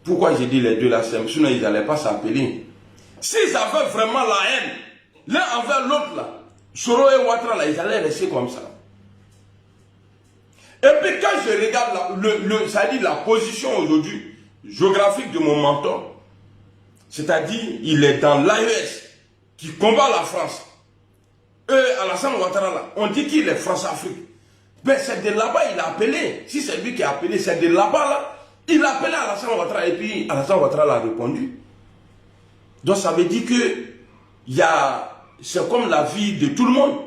Pourquoi j'ai dit les deux là s'aiment? Sinon ils n'allaient pas s'appeler. S'ils avaient vraiment la haine, l'un envers l'autre là, Soro et Ouattara là, ils allaient rester comme ça. Et puis quand je regarde ça dit la position aujourd'hui géographique de mon mentor, c'est-à-dire il est dans l'AES qui combat la France. Alassane Ouattara là, on dit qu'il est France-Afrique. Ben c'est de là-bas il a appelé. Si c'est lui qui a appelé, c'est de là-bas là. Il a appelé Alassane Ouattara et puis Alassane Ouattara a répondu. Donc ça veut dire que c'est comme la vie de tout le monde.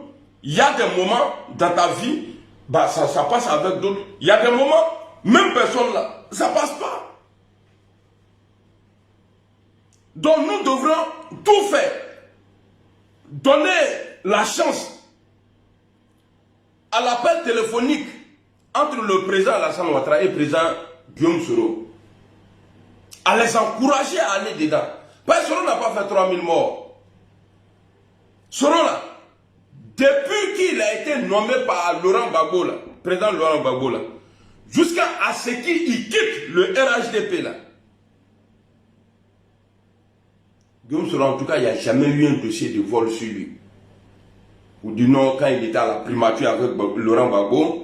Il y a des moments dans ta vie, bah, ça passe avec d'autres. Il y a des moments, même personne là, ça passe pas. Donc nous devrons tout faire. Donner la chance à l'appel téléphonique entre le président Alassane Ouattara et le président Guillaume Soro. À les encourager à aller dedans. Parce que Soro n'a pas fait 3000 morts. Soro là, depuis qu'il a été nommé par Laurent Gbagbo là, président Laurent Gbagbo là, jusqu'à ce qu'il quitte le RHDP là. Guillaume Soro, en tout cas, il n'y a jamais eu un dossier de vol sur lui. Ou du non, quand il était à la primature avec Laurent Gbagbo,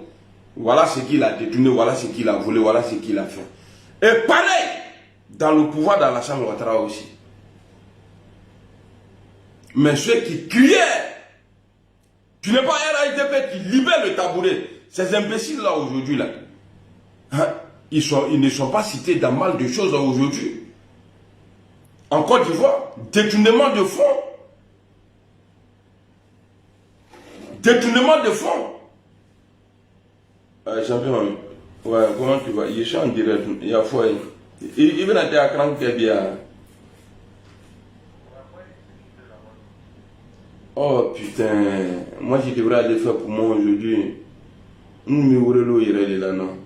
voilà ce qu'il a détourné, voilà ce qu'il a volé, voilà ce qu'il a fait. Et pareil, dans le pouvoir d'Alassane Ouattara aussi. Mais ceux qui criaient, tu n'es pas RHDP qui libère le tabouret, ces imbéciles-là aujourd'hui, là, hein, ils ne sont pas cités dans mal de choses aujourd'hui. En Côte d'Ivoire, détournement de fonds. Détournement de fonds. Champion, ouais, comment tu vas? Il est en direct, il y a foi. Il vient à cran qui est bien. Oh putain, moi je devrais aller faire pour moi aujourd'hui. Il est là, non?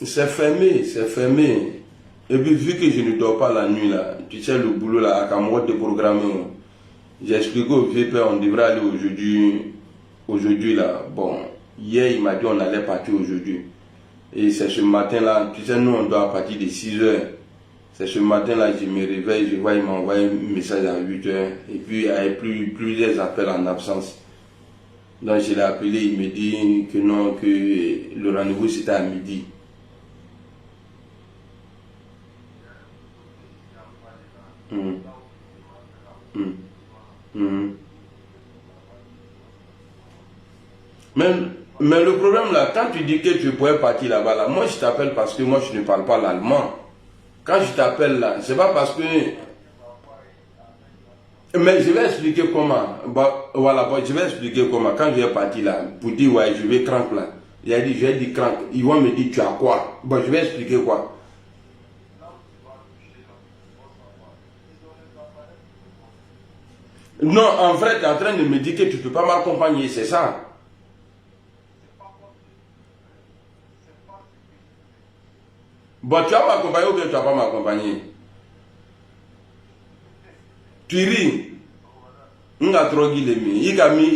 C'est fermé, c'est fermé. Et puis vu que je ne dors pas la nuit là, tu sais le boulot là, à Cameroun déprogrammé. J'ai expliqué au vieux père, on devrait aller aujourd'hui là. Bon, hier il m'a dit on allait partir aujourd'hui. Et c'est ce matin là, tu sais nous on doit partir de 6 h. C'est ce matin-là, je me réveille, je vois, il m'a envoyé un message à 8 h. Et puis, il y avait plusieurs appels en absence. Donc, je l'ai appelé, il me dit que non, que le rendez-vous c'était à midi. Mais le problème là, quand tu dis que tu pourrais partir là-bas, là, moi je t'appelle parce que moi je ne parle pas l'allemand. Quand je t'appelle là, c'est pas parce que... Mais je vais expliquer comment. Voilà, je vais expliquer comment. Quand je vais partir là, pour dire ouais, je vais crank là. Il a dit, je vais dire crank. Ils vont me dire, tu as quoi? Bon, je vais expliquer quoi. Non, en vrai, tu es en train de me dire que tu ne peux pas m'accompagner, c'est ça. Bon, tu vas m'accompagner ou bien tu ne vas pas m'accompagner? Tu ris. Nga drogi le mi. Iga mi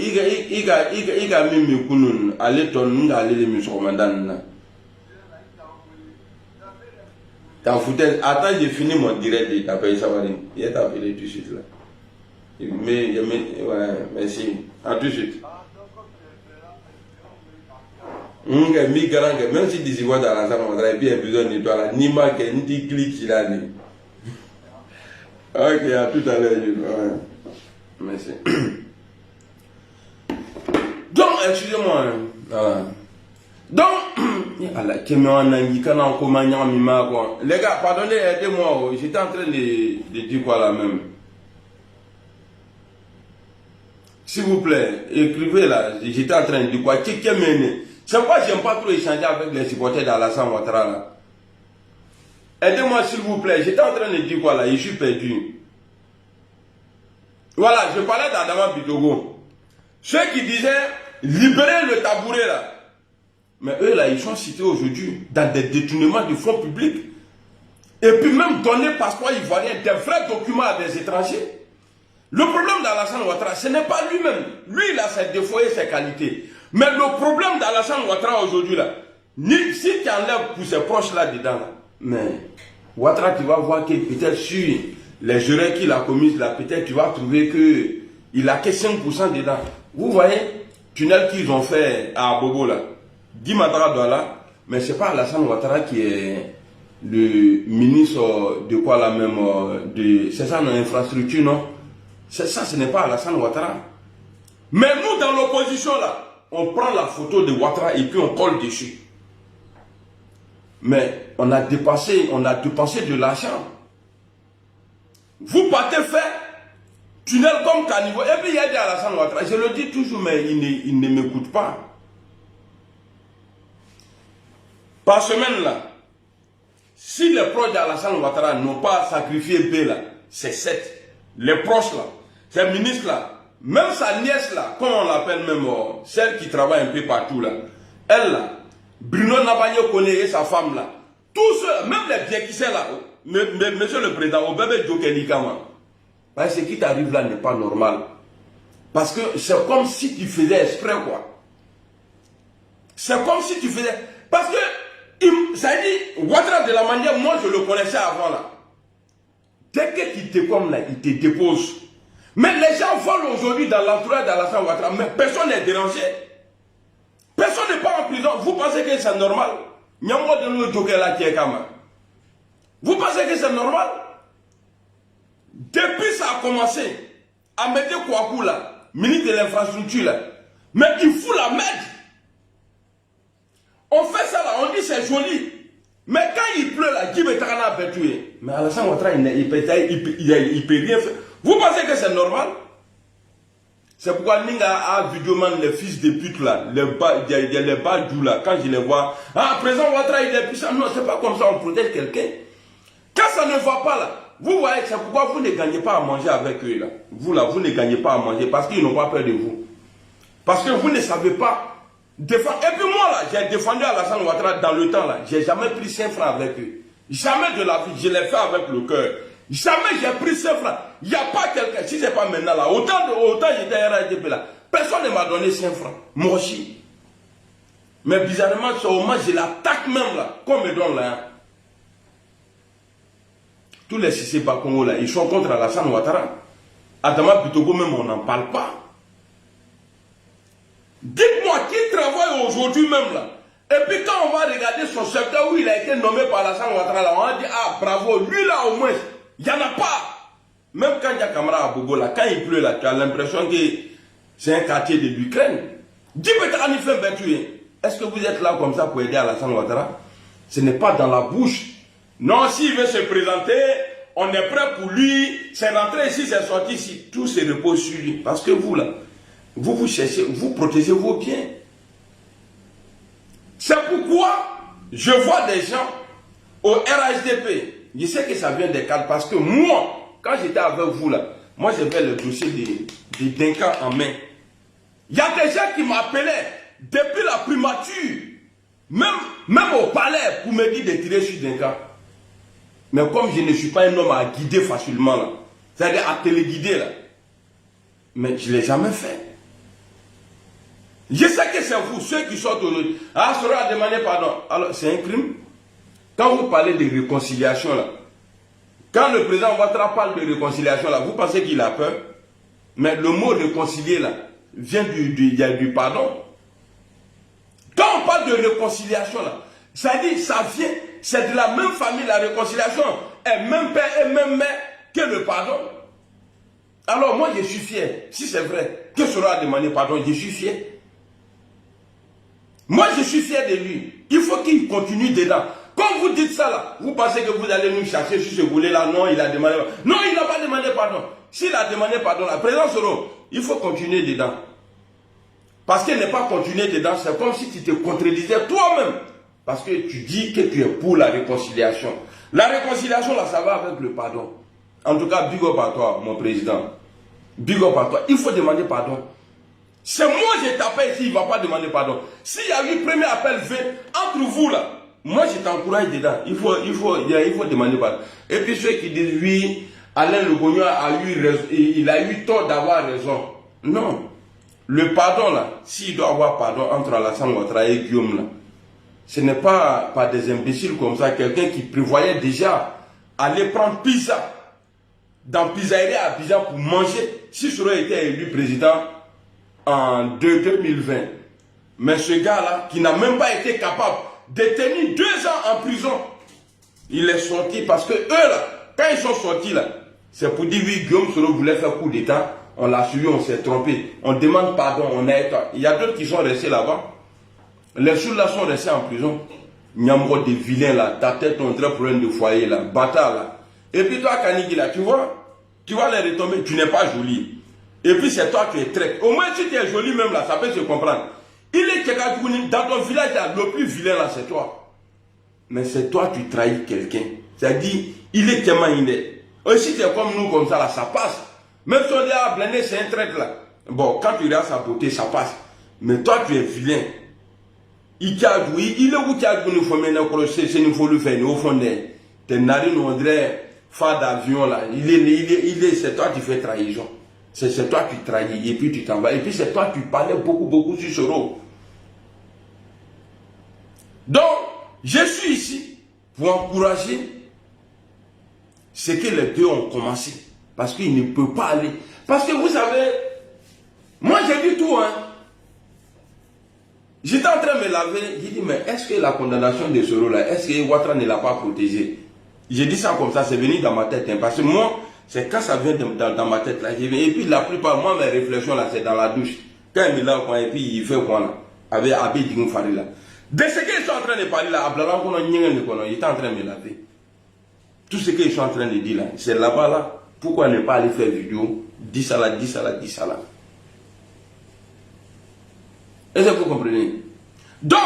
kunun. Ale ton nga ale le mi sokomandan na. T'en foutais. Attends, j'ai fini mon direct. Il t'appelle Savarine. Il t'a appelé tout de suite là. Mais, ouais, merci. À tout de suite. Mi garanga. Même si d'ici voit dans l'ensemble, on aurait bien besoin de toi là. Ni mal que ni clic là. Ok, à tout à l'heure. Ouais. Merci. Donc, excusez-moi. Donc, les gars, pardonnez, aidez-moi. J'étais en train de dire quoi là même. S'il vous plaît, écrivez là. J'étais en train de dire quoi. C'est pourquoi j'aime pas trop échanger avec les supporters d'Alassane Ouattara là. Aidez-moi s'il vous plaît. J'étais en train de dire quoi là. Je suis perdu. Voilà, je parlais d'Adama Bitogo. Ceux qui disaient libérer le tabouret là. Mais eux là, ils sont cités aujourd'hui dans des détournements de fonds publics. Et puis même donner passeport ivoirien, des vrais documents à des étrangers. Le problème d'Alassane Ouattara, ce n'est pas lui-même. Lui, il a ses défauts et ses qualités. Mais le problème d'Alassane Ouattara aujourd'hui là, si tu enlèves pour ses proches là dedans, là, mais Ouattara, tu vas voir que peut-être sur les erreurs qu'il a commises là, peut-être tu vas trouver qu'il a que 5% dedans. Vous voyez, tunnel qu'ils ont fait à Bobo là, Dimadra Douala, mais ce n'est pas Alassane Ouattara qui est le ministre de quoi là même, c'est ça notre infrastructure, non? C'est ça, ce n'est pas Alassane Ouattara. Mais nous dans l'opposition là, on prend la photo de Ouattara et puis on colle dessus. Mais on a dépensé de l'argent. Vous partez faire tunnel comme Caniveau. Et puis il y a des Alassane Ouattara. Je le dis toujours, mais il ne m'écoute pas. Par semaine là, si les proches d'Alassane Ouattara n'ont pas sacrifié B là, c'est 7. Les proches là, ces ministres là, même sa nièce là, comme on l'appelle même, celle qui travaille un peu partout là, elle là, Bruno Nabagno connaît et sa femme là, tous ceux, même les biens qui sont là, monsieur le président, au bébé Djokeli Kama, ce qui t'arrive là n'est pas normal. Parce que c'est comme si tu faisais exprès quoi. C'est comme si tu faisais. Parce que, ça dit, Ouattara de la manière, moi je le connaissais avant là. Dès qu'il te comme là, il te dépose. Mais les gens volent aujourd'hui dans l'entourage d'Alassane Ouattara, mais personne n'est dérangé. Personne n'est pas en prison. Vous pensez que c'est normal? Vous pensez que c'est normal? Depuis ça a commencé, à mettre Kouakou là, ministre de l'infrastructure là, mais il fout la merde. On fait ça là, on dit c'est joli. Mais quand il pleut là, Guy Betarana peut tuer. Mais Alassane Ouattara, il peut rien faire. Vous pensez que c'est normal? C'est pourquoi Ninga a vidéoman les fils de pute là, les badjou là, quand je les vois, ah, président Ouattara il est puissant. Non, c'est pas comme ça, on protège quelqu'un. Quand ça ne va pas là, vous voyez, c'est pourquoi vous ne gagnez pas à manger avec eux là. Vous là, vous ne gagnez pas à manger parce qu'ils n'ont pas peur de vous. Parce que vous ne savez pas défendre. Et puis moi là, j'ai défendu Alassane Ouattara dans le temps là, j'ai jamais pris 5 francs avec eux. Jamais de la vie, je l'ai fait avec le cœur. Jamais j'ai pris 5 francs. Il n'y a pas quelqu'un, si ce n'est pas maintenant là, autant j'étais à RADP là, personne ne m'a donné 5 francs. Moi aussi. Mais bizarrement, au moins je l'attaque même là, qu'on me donne là. Hein. tous les Sissé Bakongo là, ils sont contre Alassane Ouattara. Adama Bitogo même, on n'en parle pas. Dites-moi qui travaille aujourd'hui même là. Et puis quand on va regarder son secteur où il a été nommé par Alassane Ouattara là, on va dire ah bravo, lui là au moins, il n'y en a pas. Même quand il y a Camara à Bobo là, quand il pleut là, tu as l'impression que c'est un quartier de l'Ukraine. Dis peut-être en fait vertueux. Est-ce que vous êtes là comme ça pour aider Alassane Ouattara? Ce n'est pas dans la bouche. Non, s'il veut se présenter, on est prêt pour lui. C'est rentré ici, c'est sorti ici. Tout se repose sur lui. Parce que vous là, vous cherchez, vous protégez vos biens. C'est pourquoi je vois des gens au RHDP. Je sais que ça vient des cadres parce que moi, quand j'étais avec vous là, moi j'avais le dossier des Dinka en main. Il y a des gens qui m'appelaient depuis la primature, même au palais, pour me dire de tirer sur Dinka. Mais comme je ne suis pas un homme à guider facilement là, c'est-à-dire à téléguider là, mais je ne l'ai jamais fait. Je sais que c'est vous, ceux qui sortent aujourd'hui. Ah, ça a demandé pardon. Alors, c'est un crime. Quand vous parlez de réconciliation là, quand le président Ouattara parle de réconciliation là, vous pensez qu'il a peur? Mais le mot réconcilier là, vient du pardon. Quand on parle de réconciliation là, ça dit, ça vient, c'est de la même famille, la réconciliation est même père et même mère que le pardon. Alors moi je suis fier, si c'est vrai, que cela a demandé pardon, je suis fier. Moi je suis fier de lui, il faut qu'il continue dedans. Quand vous dites ça là, vous pensez que vous allez nous chercher sur ce volet là, non, il a demandé pardon. Non, il n'a pas demandé pardon. S'il a demandé pardon, la président Soro, il faut continuer dedans. Parce qu'il n'est pas continué dedans, c'est comme si tu te contredisais toi-même. Parce que tu dis que tu es pour la réconciliation. La réconciliation, là, ça va avec le pardon. En tout cas, big up à toi, mon président. Big up à toi. Il faut demander pardon. C'est moi qui t'appelle ici, il ne va pas demander pardon. S'il y a eu premier appel fait entre vous, là, moi, je t'encourage dedans. Il faut demander pardon. Et puis ceux qui disent, oui, Alain Le Gognon a eu raison, il a eu tort d'avoir raison. Non. Le pardon, là, s'il doit avoir pardon entre Alassane Ouattara et Guillaume, là, ce n'est pas des imbéciles comme ça, quelqu'un qui prévoyait déjà aller prendre pizza dans pizzeria à Abidjan pour manger si ça aurait été élu président en 2020. Mais ce gars-là, qui n'a même pas été capable de tenir 2 ans en prison, il est sorti parce que eux, là, quand ils sont sortis, là, c'est pour dire oui, Guillaume Soro voulait faire coup d'État, on l'a suivi, on s'est trompé, on demande pardon, on est. Il y a d'autres qui sont restés là-bas. Les sous là sont restés en prison. Nyamro des vilains là, ta tête ton très problème de foyer là, bâtard là. Et puis toi, Kanigi là, tu vois les retombées, tu n'es pas joli. Et puis c'est toi qui es traite. Au moins si tu es joli même là, ça peut se comprendre. Il est Tchekadouni, dans ton village là, le plus vilain là, c'est toi. Mais c'est toi qui trahis quelqu'un. C'est-à-dire, il est tellement iné. Aussi c'est comme nous comme ça là, ça passe. Même si on dit à blender, c'est un traite là. Bon, quand tu regardes sa beauté, ça passe. Mais toi, tu es vilain. Il est où tu as dit faut maintenant crochet, c'est une folie faire au fond des tes narines on dirait phare d'avion là. C'est toi qui fais trahison. C'est toi qui trahis et puis tu t'en vas. Et puis c'est toi qui parlais beaucoup sur ce rôle. Donc, je suis ici pour encourager ce que les deux ont commencé. Parce qu'il ne peut pas aller. Parce que vous savez, moi j'ai dit tout, hein. J'étais en train de me laver, j'ai dit, mais est-ce que la condamnation de Soro là, est-ce que Ouattara ne l'a pas protégé? J'ai dit ça comme ça, c'est venu dans ma tête, hein, parce que moi, c'est quand ça vient dans ma tête là, et puis la plupart, moi, mes réflexions là, c'est dans la douche. Quand il me lave, et puis il fait quoi là, avec Abé Dingou Fari là. De ce qu'ils sont en train de parler là, il est en train de me laver. Tout ce qu'ils sont en train de dire là, c'est là-bas là, pourquoi ne pas aller faire vidéo, dis ça là. Est-ce que vous comprenez? Donc,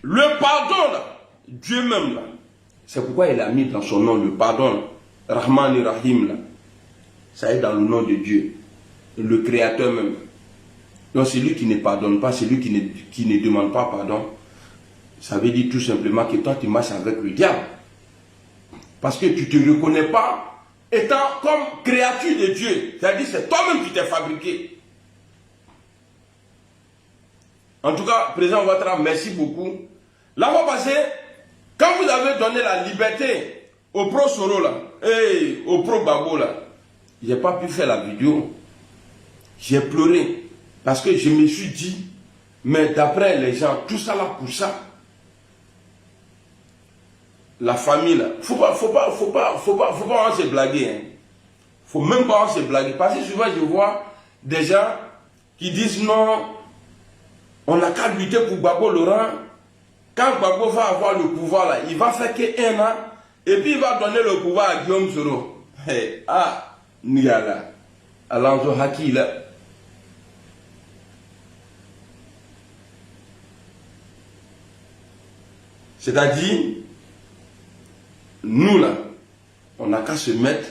le pardon, là, Dieu même, là, c'est pourquoi il a mis dans son nom le pardon, là, Rahman et Rahim, là, ça est dans le nom de Dieu, le Créateur même. Donc, celui qui ne pardonne pas, celui qui ne demande pas pardon, ça veut dire tout simplement que toi, tu marches avec le diable. Parce que tu ne te reconnais pas étant comme créature de Dieu. C'est-à-dire c'est toi-même qui t'es fabriqué. En tout cas, président Ouattara, merci beaucoup. La fois passée, quand vous avez donné la liberté au pro Soro là, et au pro Babo là, j'ai pas pu faire la vidéo. J'ai pleuré parce que je me suis dit, mais d'après les gens, tout ça là pour ça. La famille là, faut pas se blaguer. Hein. Faut même pas se blaguer. Parce que souvent je vois des gens qui disent non, on n'a qu'à lutter pour Gbagbo Laurent. Quand Gbagbo va avoir le pouvoir là, il va faire qu'un an et puis il va donner le pouvoir à Guillaume Soro. Hey, ah, Niala, Alonso Haki là. C'est-à-dire, nous là, on n'a qu'à se mettre,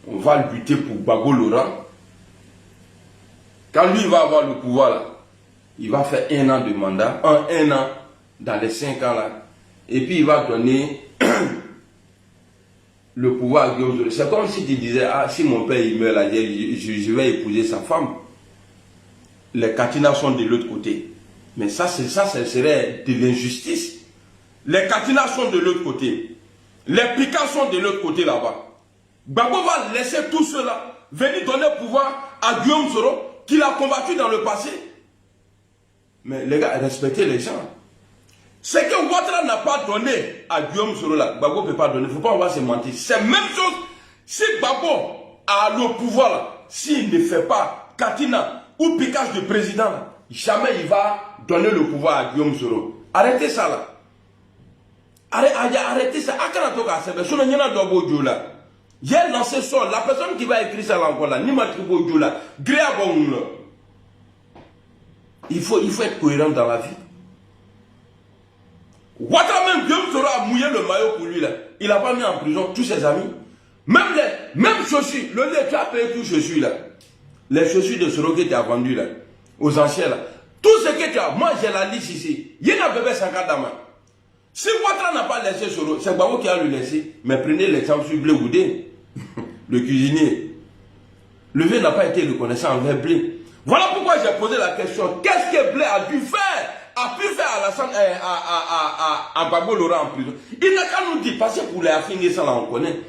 on va lutter pour Gbagbo Laurent. Quand lui va avoir le pouvoir là, il va faire un an de mandat, un an dans les 5 ans là, et puis il va donner le pouvoir à Guillaume Soro. C'est comme si tu disais, ah, si mon père il meurt là, je vais épouser sa femme. Les Katina sont de l'autre côté. Mais ça serait de l'injustice. Les Katina sont de l'autre côté. Les Pika sont de l'autre côté là-bas. Gbagbo va laisser tout cela venir donner pouvoir à Guillaume Soro, qu'il a combattu dans le passé. Mais les gars, respectez les gens. Ce que Ouattara n'a pas donné à Guillaume Soro là, Gbagbo ne peut pas donner. Il ne faut pas, on va se mentir. C'est la même chose. Si Gbagbo a le pouvoir là, s'il ne fait pas Katina ou piquage de président, là, jamais il va donner le pouvoir à Guillaume Soro. Arrêtez ça là. Arrêtez ça. J'ai lancé ça. La personne qui va écrire ça là encore là, ni ma tribu là, il faut être cohérent dans la vie. Ouattara même Guillaume Soro a mouillé le maillot pour lui là. Il n'a pas mis en prison tous ses amis. Même chaussures. Le lait, tu as payé tous les chaussures là. Les chaussures de Soro que tu as vendues là. Aux anciens là. Tout ce que tu as. Moi j'ai la liste ici. Il y a un bébé 50 dames. Si Ouattara n'a pas laissé Soro, c'est Gbagbo qui a lui laissé. Mais prenez l'exemple sur Blé Goudé, le cuisinier. Le vieux n'a pas été reconnaissant envers Blé. Voilà pourquoi j'ai posé la question. Qu'est-ce que Blé a pu faire à Gbagbo Laurent en prison? Il n'a qu'à nous dire, parce que pour les affiner, ça là on connaît.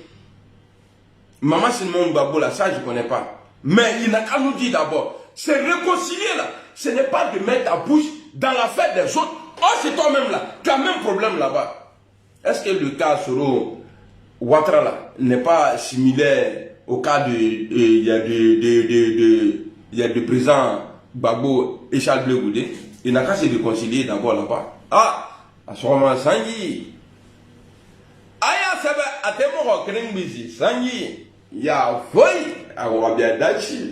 Maman Simon Gbagbo là, ça je ne connais pas. Mais il n'a qu'à nous dire d'abord, c'est réconcilier là. Ce n'est pas de mettre ta bouche dans l'affaire des autres. Oh, c'est toi-même là, tu as même problème là-bas. Est-ce que le cas Soro Ouattara là n'est pas similaire au cas de il y a deux présidents Gbagbo et Charles Blé Goudé? Il n'a qu'à se réconcilier d'abord là-bas. Ah, à ce moment Sangi. Aya sebe atemo Krengbisi Sangi. Ya foi a wabia dachi.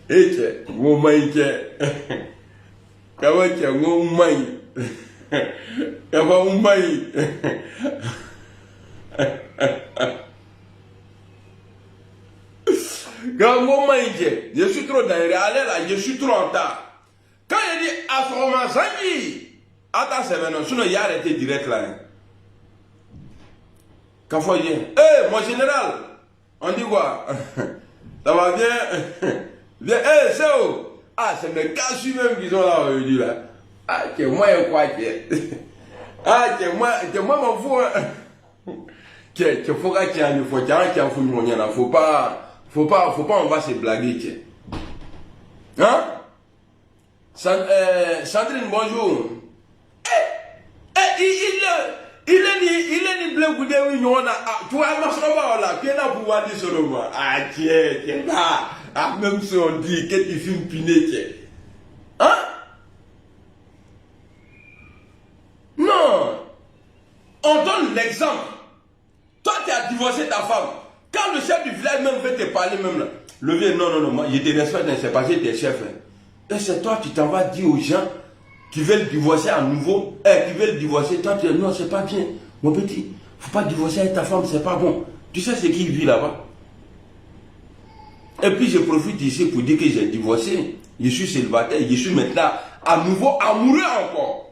Eche, wo maike. Kawache wo mai. Kawa mai. Kawa maike. Je suis trop derrière là, je suis trop en retard. Quand il dit à ce moment Sangi, attends, c'est maintenant, sinon il a arrêté direct là. Quand faut dire, hé, mon général, on dit quoi? Ça va bien? Bien, hé, c'est où? Ah, c'est mes cassus même qui sont là aujourd'hui là. Ah, c'est moi quoi, ah, c'est moi m'en fous. Tu faut qu'il y ait un faut pas, on va se blaguer. Hein? Sandrine, bonjour. Il est ni Blé Goudé ou non? Tu vois, là, qui est là pour voir des solo. Ah, tiens, là. Ah, même si on dit que tu filmes piné, tiens. Hein? Non. On donne l'exemple. Toi, tu as divorcé ta femme. Quand le chef du village même veut te parler, même là, le vieux, non, moi, je te respecte, c'est pas que tu es chef. Et c'est toi, tu t'en vas dire aux gens qui veulent divorcer à nouveau, qui veulent divorcer, toi tu dis non, c'est pas bien. Mon petit, faut pas divorcer avec ta femme, c'est pas bon. Tu sais ce qu'il vit là-bas. Et puis je profite ici pour dire que j'ai divorcé. Je suis célibataire, je suis maintenant à nouveau amoureux encore.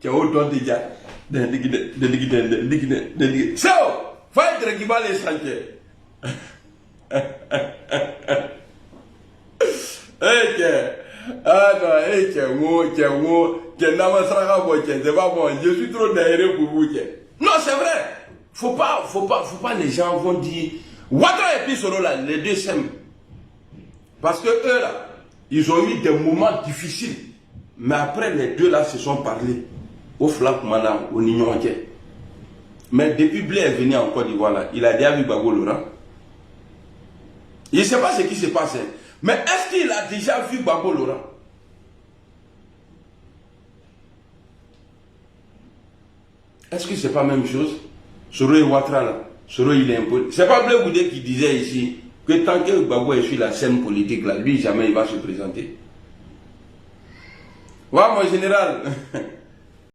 Tu as autant de gars. C'est où? Faut être qui va les santé. Ah non, c'est pas bon, je suis trop derrière pour vous. Non, c'est vrai. Faut pas, les gens vont dire, Ouattara et puis Soro là, les deux s'aiment. Parce que eux là, ils ont eu des moments difficiles. Mais après, les deux là se sont parlé. Au Flac Mana, au Nignon. Mais depuis Blé est venu en Côte d'Ivoire là, il a déjà vu Gbagbo Laurent. Il ne sait pas ce qui se passe. Mais est-ce qu'il a déjà vu Gbagbo Laurent? Est-ce que ce n'est pas la même chose? Soro et Ouattara là, Soro il est imposé. Ce n'est pas Blé Goudé qui disait ici que tant que Gbagbo est sur la scène politique là, lui jamais il va se présenter. Ouais, mon général.